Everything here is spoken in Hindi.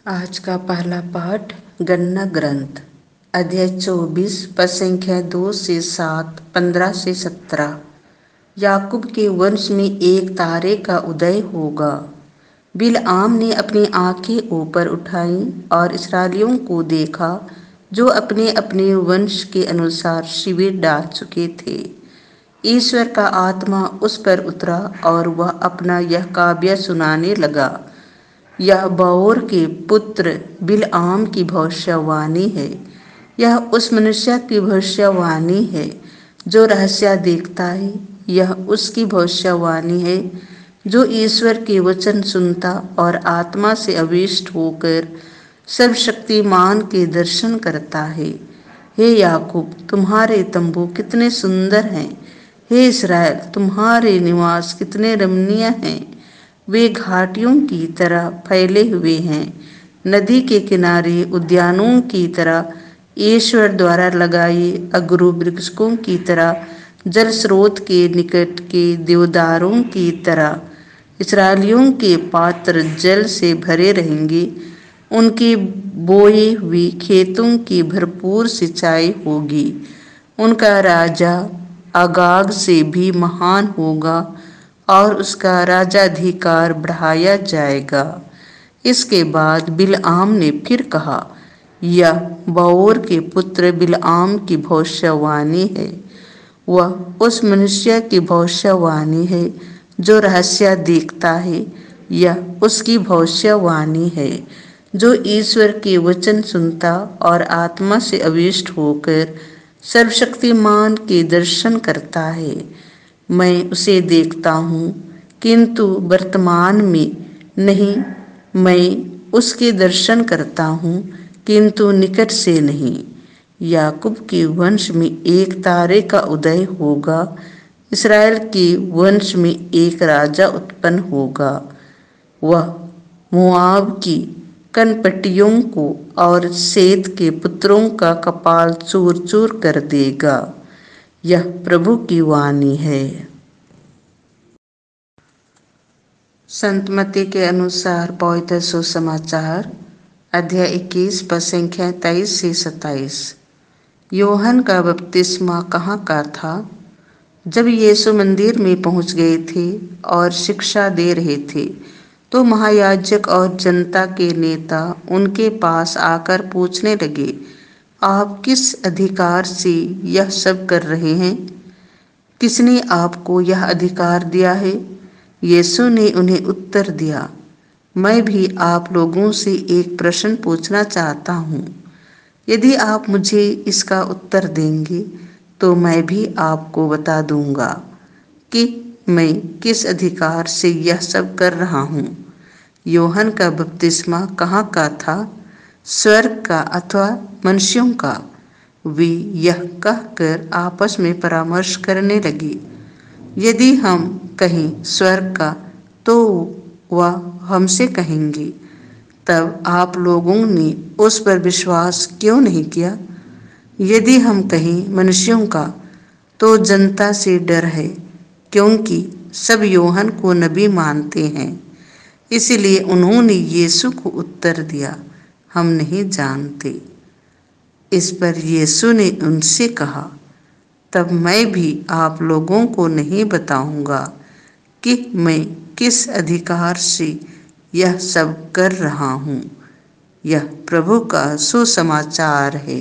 आज का पहला पाठ गणना ग्रंथ अध्याय 24 पद संख्या 2 से 7, 15 से 17। याकूब के वंश में एक तारे का उदय होगा। बिलआम ने अपनी आंखें ऊपर उठाई और इस्राएलियों को देखा जो अपने अपने वंश के अनुसार शिविर डाल चुके थे। ईश्वर का आत्मा उस पर उतरा और वह अपना यह काव्य सुनाने लगा। यह बओर के पुत्र बिलआम की भविष्यवाणी है। यह उस मनुष्य की भविष्यवाणी है जो रहस्य देखता है। यह उसकी भविष्यवाणी है जो ईश्वर के वचन सुनता और आत्मा से आविष्ट होकर सर्वशक्तिमान के दर्शन करता है। हे याकूब, तुम्हारे तंबू कितने सुंदर हैं। हे इस्राएल, तुम्हारे निवास कितने रमणीय हैं। वे घाटियों की तरह फैले हुए हैं, नदी के किनारे उद्यानों की तरह, ईश्वर द्वारा लगाए अगरू वृक्षों की तरह, जल स्रोत के निकट के देवदारों की तरह। इस्राएलियों के पात्र जल से भरे रहेंगे, उनके बोए हुए खेतों की भरपूर सिंचाई होगी। उनका राजा अगाग से भी महान होगा और उसका राजाधिकार बढ़ाया जाएगा। इसके बाद बिलआम ने फिर कहा, यह बओर के पुत्र बिलआम की भविष्यवाणी है। वह उस मनुष्य की भविष्यवाणी है जो रहस्य देखता है। यह उसकी भविष्यवाणी है जो ईश्वर के वचन सुनता और आत्मा से आविष्ट होकर सर्वशक्तिमान के दर्शन करता है। मैं उसे देखता हूँ, किंतु वर्तमान में नहीं। मैं उसके दर्शन करता हूँ, किंतु निकट से नहीं। याकूब के वंश में एक तारे का उदय होगा। इस्राएल के वंश में एक राजा उत्पन्न होगा। वह मोआब की कनपटियों को और सेत के पुत्रों का कपाल चूर चूर कर देगा। यह प्रभु की वाणी है। संत मत्ती के अनुसार पवित्र सुसमाचार अध्याय 21 पद संख्या 23 से 27। यूहन्ना का बपतिस्मा कहाँ का था? जब यीशु मंदिर में पहुंच गए थे और शिक्षा दे रहे थे, तो महायाजक और जनता के नेता उनके पास आकर पूछने लगे, आप किस अधिकार से यह सब कर रहे हैं? किसने आपको यह अधिकार दिया है? यीशु ने उन्हें उत्तर दिया, मैं भी आप लोगों से एक प्रश्न पूछना चाहता हूँ। यदि आप मुझे इसका उत्तर देंगे तो मैं भी आपको बता दूंगा कि मैं किस अधिकार से यह सब कर रहा हूँ। यूहन्ना का बपतिस्मा कहाँ का था, स्वर्ग का अथवा मनुष्यों का? वे यह कहकर आपस में परामर्श करने लगे। यदि हम कहें स्वर्ग का, तो वह हमसे कहेंगे, तब आप लोगों ने उस पर विश्वास क्यों नहीं किया? यदि हम कहें मनुष्यों का, तो जनता से डर है, क्योंकि सब यूहन्ना को नबी मानते हैं। इसलिए उन्होंने यीशु को उत्तर दिया, हम नहीं जानते। इस पर यीशु ने उनसे कहा, तब मैं भी आप लोगों को नहीं बताऊंगा कि मैं किस अधिकार से यह सब कर रहा हूँ। यह प्रभु का सुसमाचार है।